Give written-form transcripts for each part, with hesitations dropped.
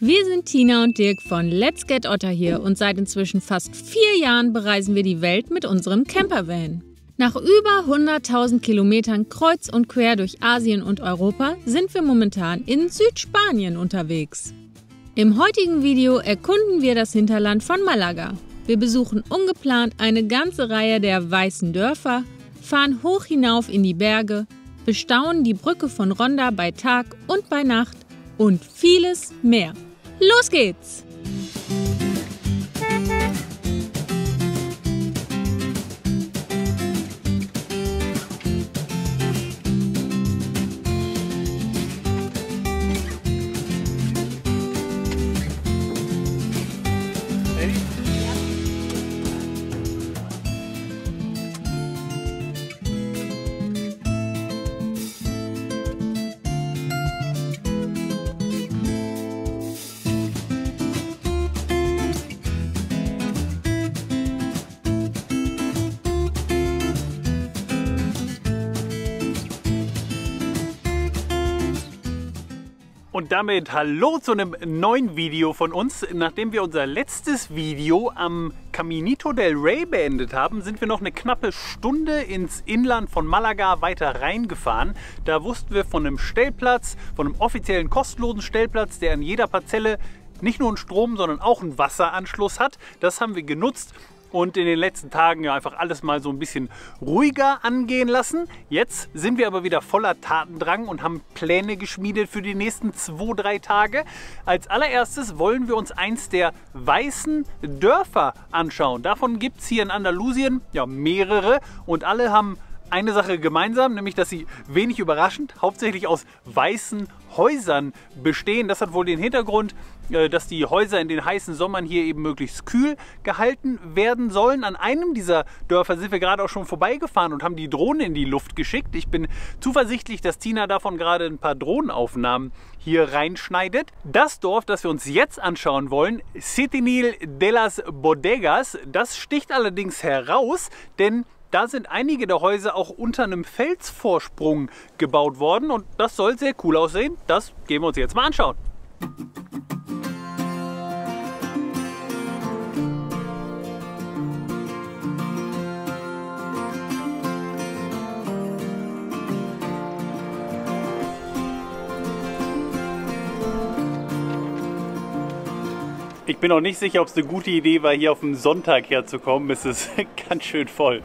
Wir sind Tina und Dirk von Let's Get Otter hier und seit inzwischen fast 4 Jahren bereisen wir die Welt mit unserem Campervan. Nach über 100.000 Kilometern kreuz und quer durch Asien und Europa sind wir momentan in Südspanien unterwegs. Im heutigen Video erkunden wir das Hinterland von Malaga. Wir besuchen ungeplant eine ganze Reihe der weißen Dörfer, fahren hoch hinauf in die Berge, bestaunen die Brücke von Ronda bei Tag und bei Nacht und vieles mehr. Los geht's! Und damit hallo zu einem neuen Video von uns. Nachdem wir unser letztes Video am Caminito del Rey beendet haben, sind wir noch eine knappe Stunde ins Inland von Malaga weiter reingefahren. Da wussten wir von einem Stellplatz, von einem offiziellen kostenlosen Stellplatz, der an jeder Parzelle nicht nur einen Strom, sondern auch einen Wasseranschluss hat. Das haben wir genutzt und in den letzten Tagen ja einfach alles mal so ein bisschen ruhiger angehen lassen. Jetzt sind wir aber wieder voller Tatendrang und haben Pläne geschmiedet für die nächsten 2-3 Tage. Als allererstes wollen wir uns eins der weißen Dörfer anschauen. Davon gibt es hier in Andalusien ja mehrere und alle haben eine Sache gemeinsam, nämlich dass sie wenig überraschend hauptsächlich aus weißen Häusern bestehen. Das hat wohl den Hintergrund, dass die Häuser in den heißen Sommern hier eben möglichst kühl gehalten werden sollen. An einem dieser Dörfer sind wir gerade auch schon vorbeigefahren und haben die Drohne in die Luft geschickt. Ich bin zuversichtlich, dass Tina davon gerade ein paar Drohnenaufnahmen hier reinschneidet. Das Dorf, das wir uns jetzt anschauen wollen, Setenil de las Bodegas, das sticht allerdings heraus, denn da sind einige der Häuser auch unter einem Felsvorsprung gebaut worden und das soll sehr cool aussehen. Das gehen wir uns jetzt mal anschauen. Ich bin auch nicht sicher, ob es eine gute Idee war, hier auf dem Sonntag herzukommen. Es ist ganz schön voll.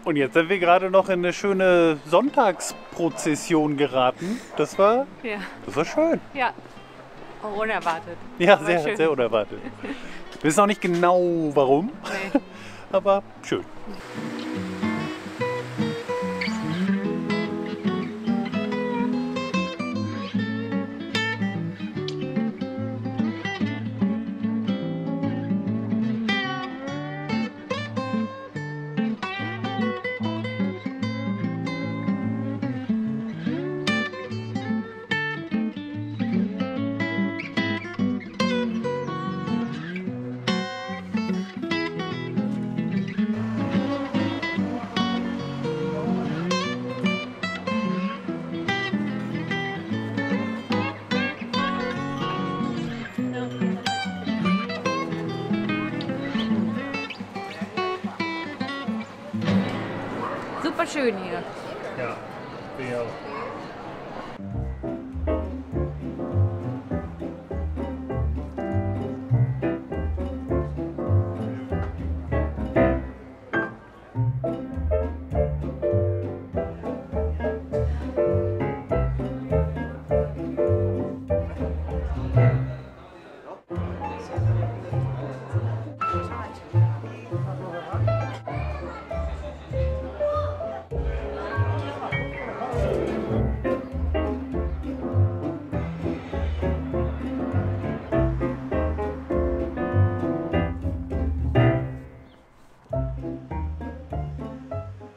Und jetzt sind wir gerade noch in eine schöne Sonntagsprozession geraten. Das war schön. Ja, auch unerwartet. Ja, sehr unerwartet. Wir wissen auch nicht genau warum, Nee. aber schön. Super schön hier. Ja, wir auch.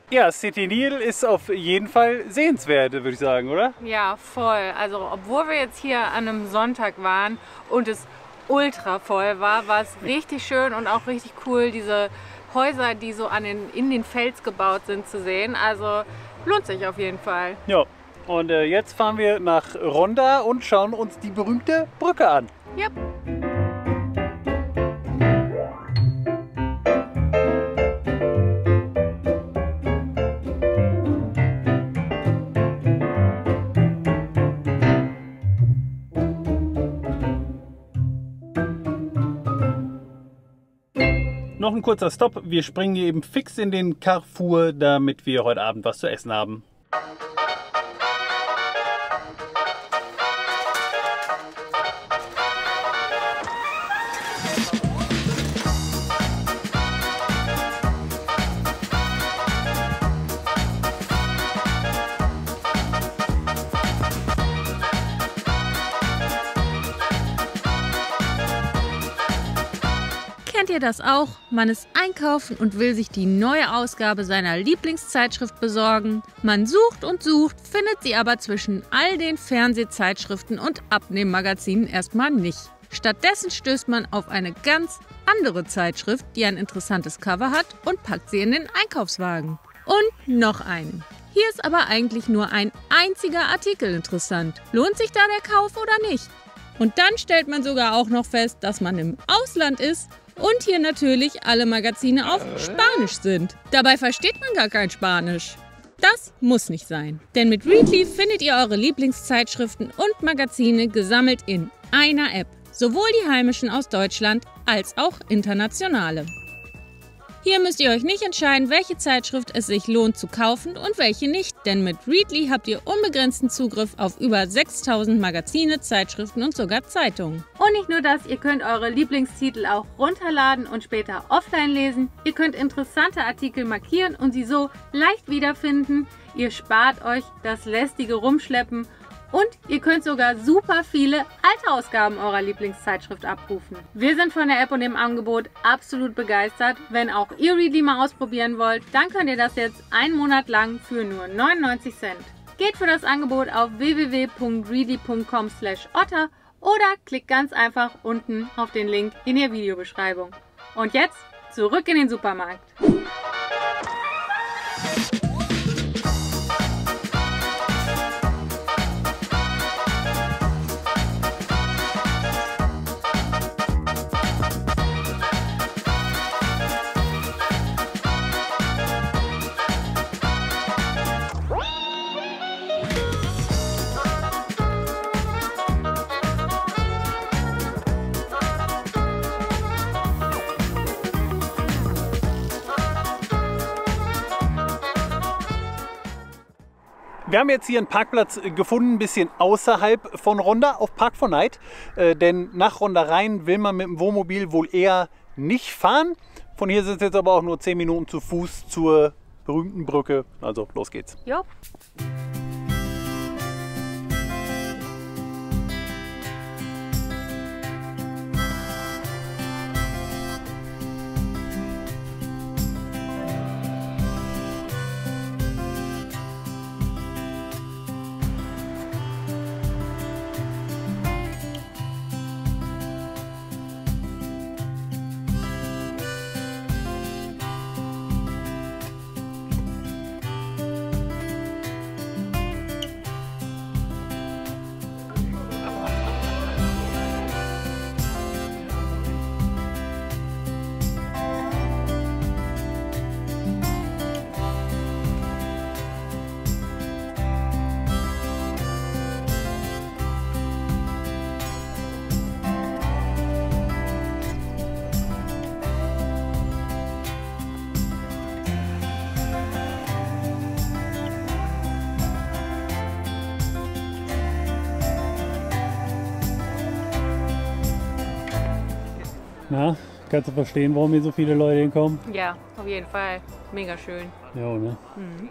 Ja, City Nil ist auf jeden Fall sehenswert, würde ich sagen, oder? Ja, voll. Also obwohl wir jetzt hier an einem Sonntag waren und es ultra voll war, war es richtig schön und auch richtig cool, diese Häuser, die so in den Fels gebaut sind, zu sehen. Also lohnt sich auf jeden Fall. Ja, und jetzt fahren wir nach Ronda und schauen uns die berühmte Brücke an. Yep. Noch ein kurzer Stopp. Wir springen hier eben fix in den Carrefour, damit wir heute Abend was zu essen haben. Kennt ihr das auch? Man ist einkaufen und will sich die neue Ausgabe seiner Lieblingszeitschrift besorgen. Man sucht und sucht, findet sie aber zwischen all den Fernsehzeitschriften und Abnehmmagazinen erstmal nicht. Stattdessen stößt man auf eine ganz andere Zeitschrift, die ein interessantes Cover hat, und packt sie in den Einkaufswagen. Und noch einen. Hier ist aber eigentlich nur ein einziger Artikel interessant. Lohnt sich da der Kauf oder nicht? Und dann stellt man sogar auch noch fest, dass man im Ausland ist und hier natürlich alle Magazine auf Spanisch sind. Dabei versteht man gar kein Spanisch. Das muss nicht sein. Denn mit Readly findet ihr eure Lieblingszeitschriften und Magazine gesammelt in einer App. Sowohl die heimischen aus Deutschland als auch internationale. Hier müsst ihr euch nicht entscheiden, welche Zeitschrift es sich lohnt zu kaufen und welche nicht, denn mit Readly habt ihr unbegrenzten Zugriff auf über 6000 Magazine, Zeitschriften und sogar Zeitungen. Und nicht nur das, ihr könnt eure Lieblingstitel auch runterladen und später offline lesen. Ihr könnt interessante Artikel markieren und sie so leicht wiederfinden. Ihr spart euch das lästige Rumschleppen. Und ihr könnt sogar super viele alte Ausgaben eurer Lieblingszeitschrift abrufen. Wir sind von der App und dem Angebot absolut begeistert. Wenn auch ihr Readly mal ausprobieren wollt, dann könnt ihr das jetzt einen Monat lang für nur 99 Cent. Geht für das Angebot auf www.readly.com/otter oder klickt ganz einfach unten auf den Link in der Videobeschreibung. Und jetzt zurück in den Supermarkt. Wir haben jetzt hier einen Parkplatz gefunden, ein bisschen außerhalb von Ronda auf Park4Night. Denn nach Ronda rein will man mit dem Wohnmobil wohl eher nicht fahren. Von hier sind es jetzt aber auch nur 10 Minuten zu Fuß zur berühmten Brücke. Also los geht's. Jo. Na, kannst du verstehen, warum hier so viele Leute hinkommen? Ja, auf jeden Fall. Mega schön. Ja, ne? Mhm.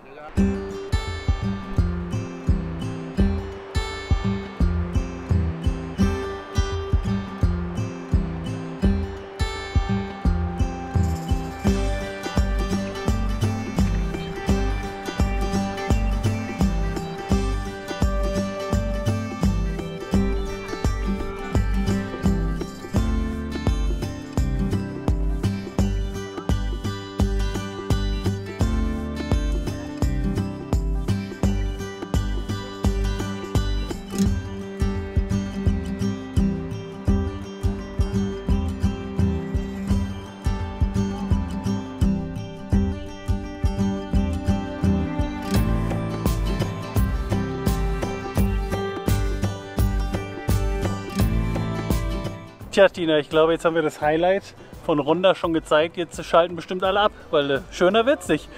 Tja, Tina, ich glaube, jetzt haben wir das Highlight von Ronda schon gezeigt. Jetzt schalten bestimmt alle ab, weil schöner wird's nicht.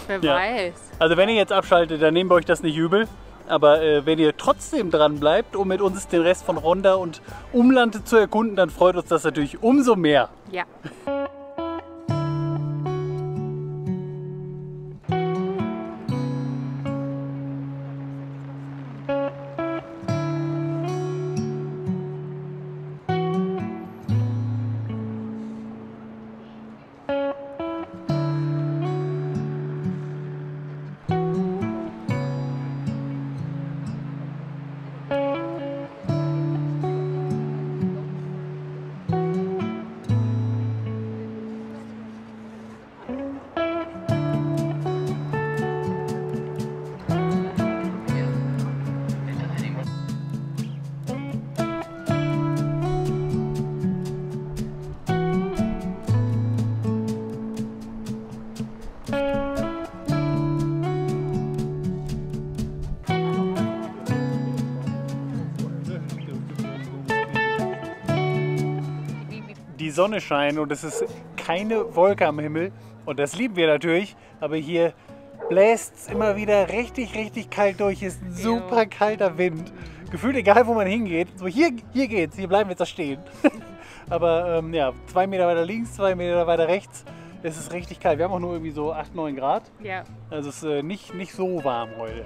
Wer weiß. Also wenn ihr jetzt abschaltet, dann nehmen wir euch das nicht übel. Aber wenn ihr trotzdem dran bleibt, um mit uns den Rest von Ronda und Umlande zu erkunden, dann freut uns das natürlich umso mehr. Ja. Die Sonne scheint und es ist keine Wolke am Himmel und das lieben wir natürlich, aber hier bläst es immer wieder richtig, richtig kalt durch. Ist ein super kalter Wind. Gefühlt egal, wo man hingeht. So hier geht's, hier bleiben wir jetzt da stehen. Aber ja, 2 Meter weiter links, 2 Meter weiter rechts, es ist richtig kalt. Wir haben auch nur irgendwie so 8, 9 Grad. Ja. Also es ist nicht so warm heute.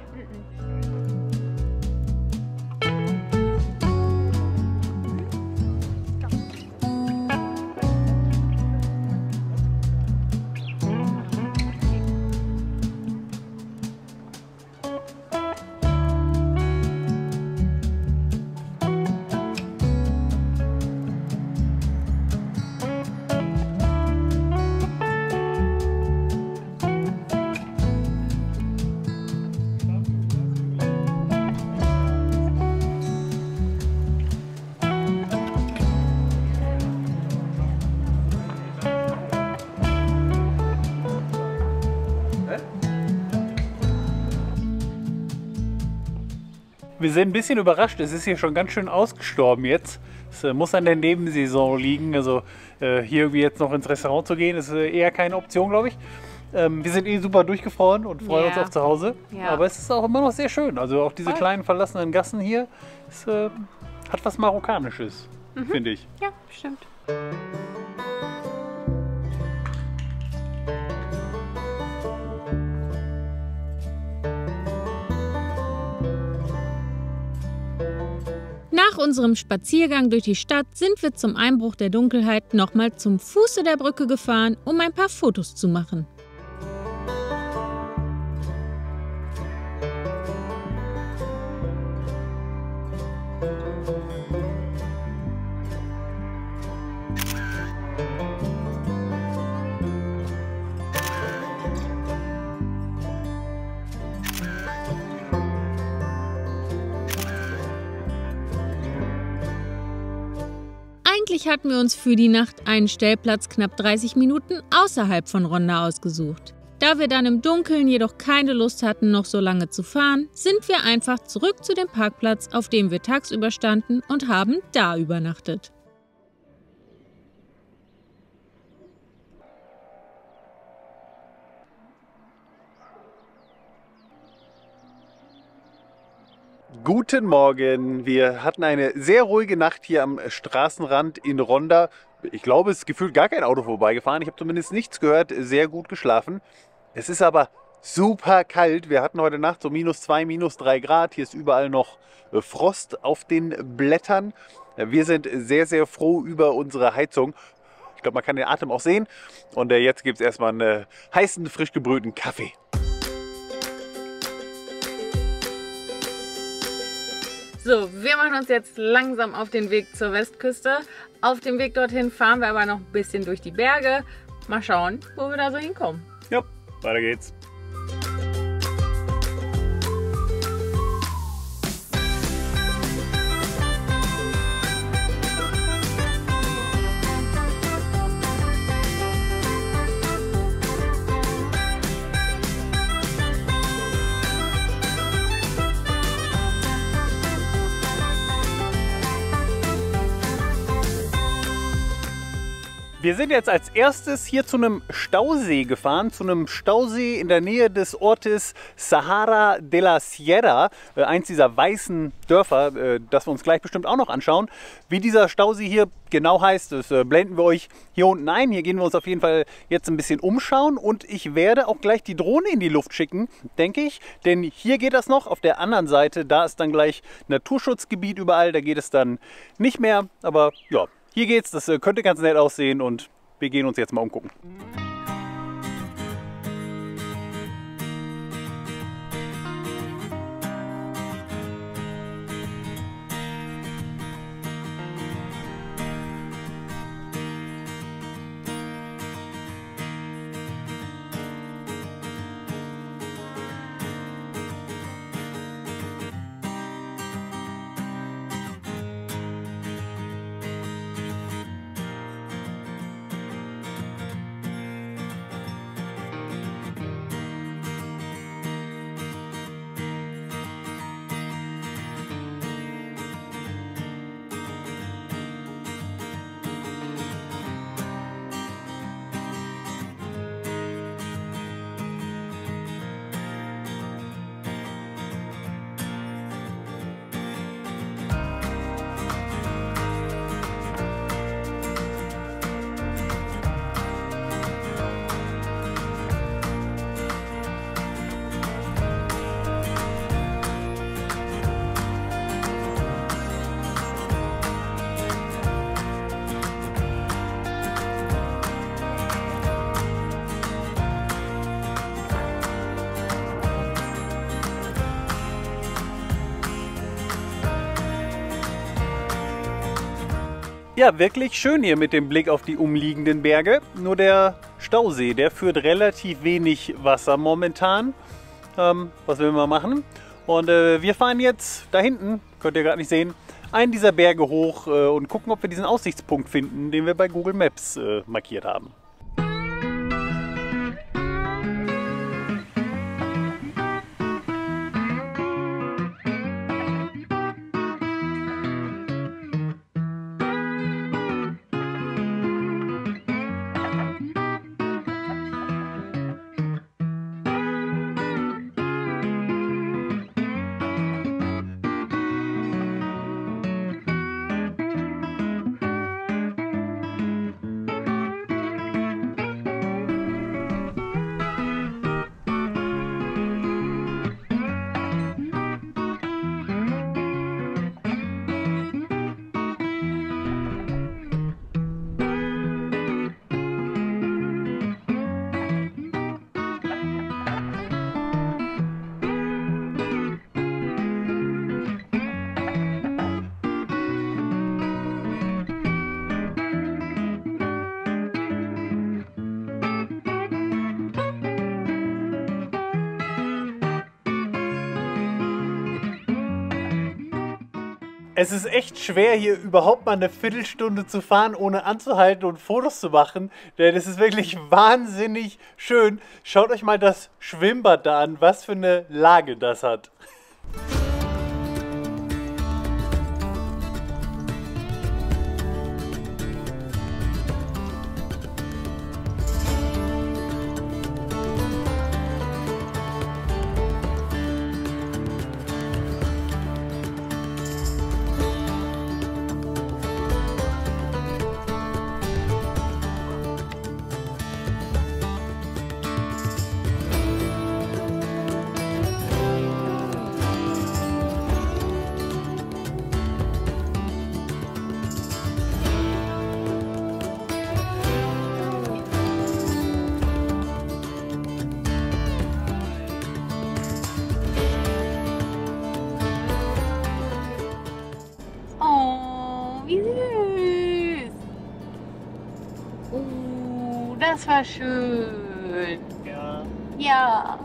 Wir sind ein bisschen überrascht, es ist hier schon ganz schön ausgestorben jetzt. Es muss an der Nebensaison liegen, also hier irgendwie jetzt noch ins Restaurant zu gehen, ist eher keine Option, glaube ich. Wir sind eh super durchgefroren und freuen uns auf zu Hause, aber es ist auch immer noch sehr schön. Also auch diese kleinen verlassenen Gassen hier, es hat was Marokkanisches, finde ich. Ja, stimmt. Nach unserem Spaziergang durch die Stadt sind wir zum Einbruch der Dunkelheit nochmal zum Fuße der Brücke gefahren, um ein paar Fotos zu machen. Eigentlich hatten wir uns für die Nacht einen Stellplatz knapp 30 Minuten außerhalb von Ronda ausgesucht. Da wir dann im Dunkeln jedoch keine Lust hatten, noch so lange zu fahren, sind wir einfach zurück zu dem Parkplatz, auf dem wir tagsüber standen, und haben da übernachtet. Guten Morgen, wir hatten eine sehr ruhige Nacht hier am Straßenrand in Ronda. Ich glaube, es ist gefühlt gar kein Auto vorbeigefahren. Ich habe zumindest nichts gehört, sehr gut geschlafen. Es ist aber super kalt. Wir hatten heute Nacht so -2, -3 Grad. Hier ist überall noch Frost auf den Blättern. Wir sind sehr, sehr froh über unsere Heizung. Ich glaube, man kann den Atem auch sehen. Und jetzt gibt es erstmal einen heißen, frisch gebrühten Kaffee. So, wir machen uns jetzt langsam auf den Weg zur Westküste. Auf dem Weg dorthin fahren wir aber noch ein bisschen durch die Berge. Mal schauen, wo wir da so hinkommen. Ja, weiter geht's. Wir sind jetzt als erstes hier zu einem Stausee gefahren, zu einem Stausee in der Nähe des Ortes Sahara de la Sierra, eins dieser weißen Dörfer, das wir uns gleich bestimmt auch noch anschauen. Wie dieser Stausee hier genau heißt, das blenden wir euch hier unten ein. Hier gehen wir uns auf jeden Fall jetzt ein bisschen umschauen und ich werde auch gleich die Drohne in die Luft schicken, denke ich. Denn hier geht das noch, auf der anderen Seite, da ist dann gleich Naturschutzgebiet überall, da geht es dann nicht mehr. Aber ja, hier geht's, das könnte ganz nett aussehen und wir gehen uns jetzt mal umgucken. Ja, wirklich schön hier mit dem Blick auf die umliegenden Berge. Nur der Stausee, der führt relativ wenig Wasser momentan. Was will man machen? Und wir fahren jetzt da hinten, könnt ihr gerade nicht sehen, einen dieser Berge hoch und gucken, ob wir diesen Aussichtspunkt finden, den wir bei Google Maps markiert haben. Es ist echt schwer, hier überhaupt mal eine Viertelstunde zu fahren, ohne anzuhalten und Fotos zu machen. Denn es ist wirklich wahnsinnig schön. Schaut euch mal das Schwimmbad da an, was für eine Lage das hat. Das war schön. Ja. Ja.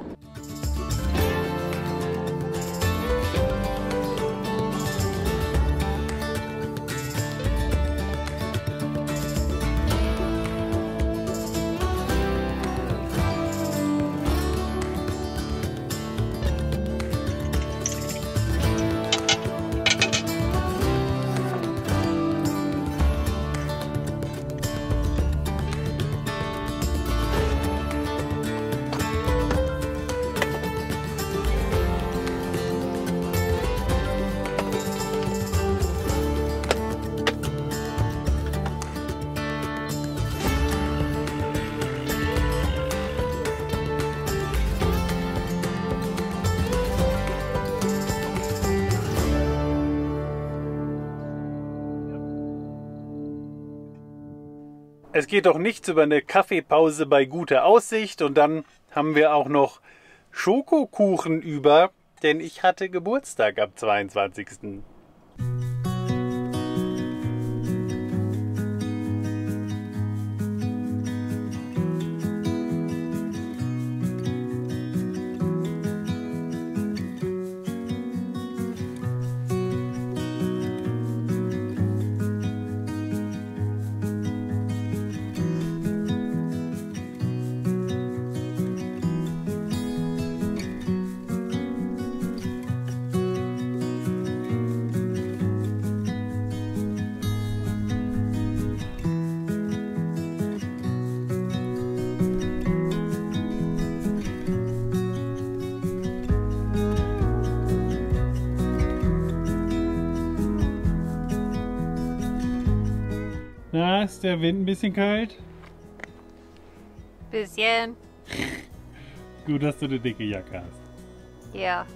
Es geht doch nichts über eine Kaffeepause bei guter Aussicht. Und dann haben wir auch noch Schokokuchen über, denn ich hatte Geburtstag am 22. Na, ist der Wind ein bisschen kalt? Bisschen. Gut, dass du eine dicke Jacke hast. Ja.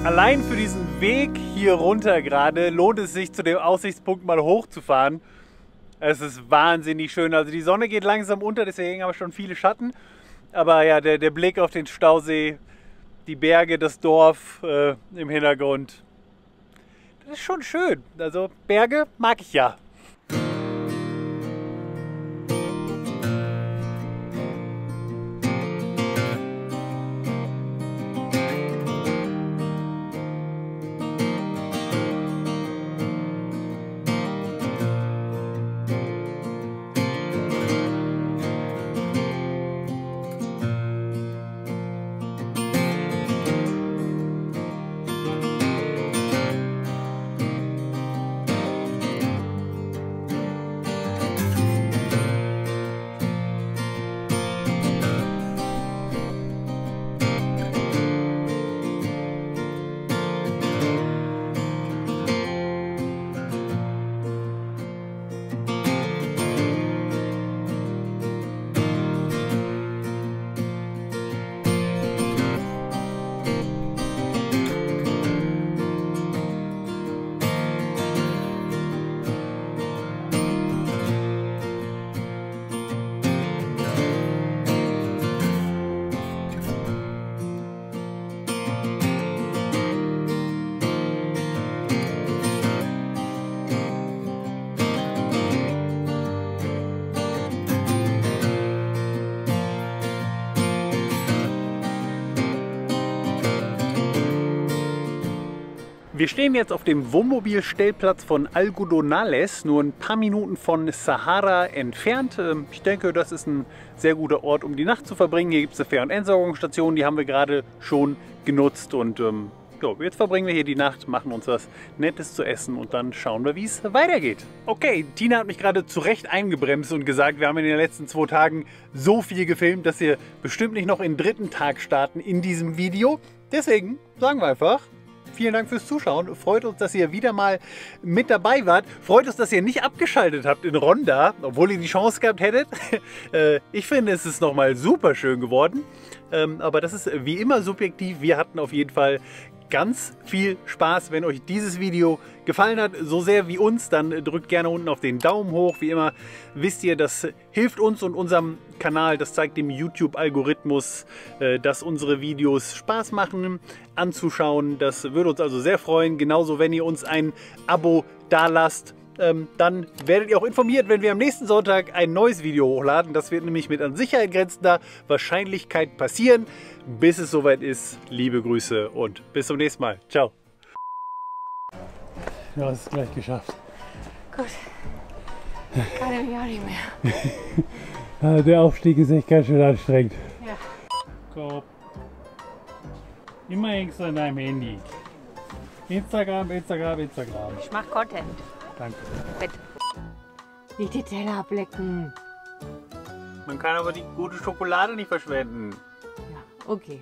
Allein für diesen Weg hier runter gerade lohnt es sich, zu dem Aussichtspunkt mal hochzufahren. Es ist wahnsinnig schön. Also die Sonne geht langsam unter, deswegen haben wir schon viele Schatten. Aber ja, der Blick auf den Stausee, die Berge, das Dorf im Hintergrund, das ist schon schön. Also Berge mag ich ja. Wir stehen jetzt auf dem Wohnmobilstellplatz von Algodonales, nur ein paar Minuten von Zahara entfernt. Ich denke, das ist ein sehr guter Ort, um die Nacht zu verbringen. Hier gibt es eine Fähr- und Entsorgungsstation, die haben wir gerade schon genutzt. Und ja, jetzt verbringen wir hier die Nacht, machen uns was Nettes zu essen und dann schauen wir, wie es weitergeht. Okay, Tina hat mich gerade zu Recht eingebremst und gesagt, wir haben in den letzten 2 Tagen so viel gefilmt, dass wir bestimmt nicht noch den 3. Tag starten in diesem Video. Deswegen sagen wir einfach: Vielen Dank fürs Zuschauen. Freut uns, dass ihr wieder mal mit dabei wart. Freut uns, dass ihr nicht abgeschaltet habt in Ronda, obwohl ihr die Chance gehabt hättet. Ich finde, es ist nochmal super schön geworden. Aber das ist wie immer subjektiv. Wir hatten auf jeden Fall ganz viel Spaß. Wenn euch dieses Video gefallen hat, so sehr wie uns, dann drückt gerne unten auf den Daumen hoch. Wie immer wisst ihr, das hilft uns und unserem Kanal. Das zeigt dem YouTube-Algorithmus, dass unsere Videos Spaß machen anzuschauen. Das würde uns also sehr freuen. Genauso, wenn ihr uns ein Abo dalasst. Dann werdet ihr auch informiert, wenn wir am nächsten Sonntag ein neues Video hochladen. Das wird nämlich mit an Sicherheit grenzender Wahrscheinlichkeit passieren. Bis es soweit ist, liebe Grüße und bis zum nächsten Mal. Ciao. Du hast es gleich geschafft. Gut. Kann ich mich auch nicht mehr. Der Aufstieg ist echt ganz schön anstrengend. Ja. So. Immer hängst du an deinem Handy. Instagram, Instagram, Instagram. Ich mach Content. Danke. Bitte. Nicht die Teller ablecken. Man kann aber die gute Schokolade nicht verschwenden. Ja, okay.